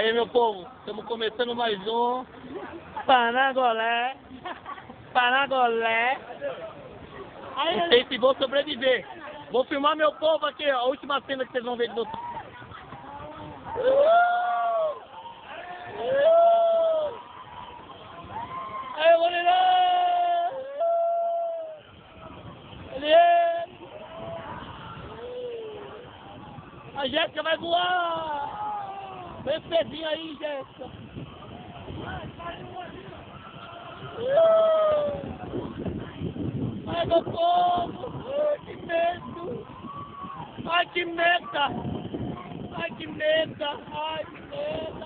Aí, meu povo, estamos começando mais um Panagolé. Panagolé. Não sei se vou sobreviver. Vou filmar meu povo aqui, ó. A última cena que vocês vão ver de vocês. Aí, goleirão! A Jéssica vai voar! Vem esse pezinho aí, Jéssica! Ai, meu povo! Ai, que medo! Ai, que meta! Ai, que meta! Ai, que medo!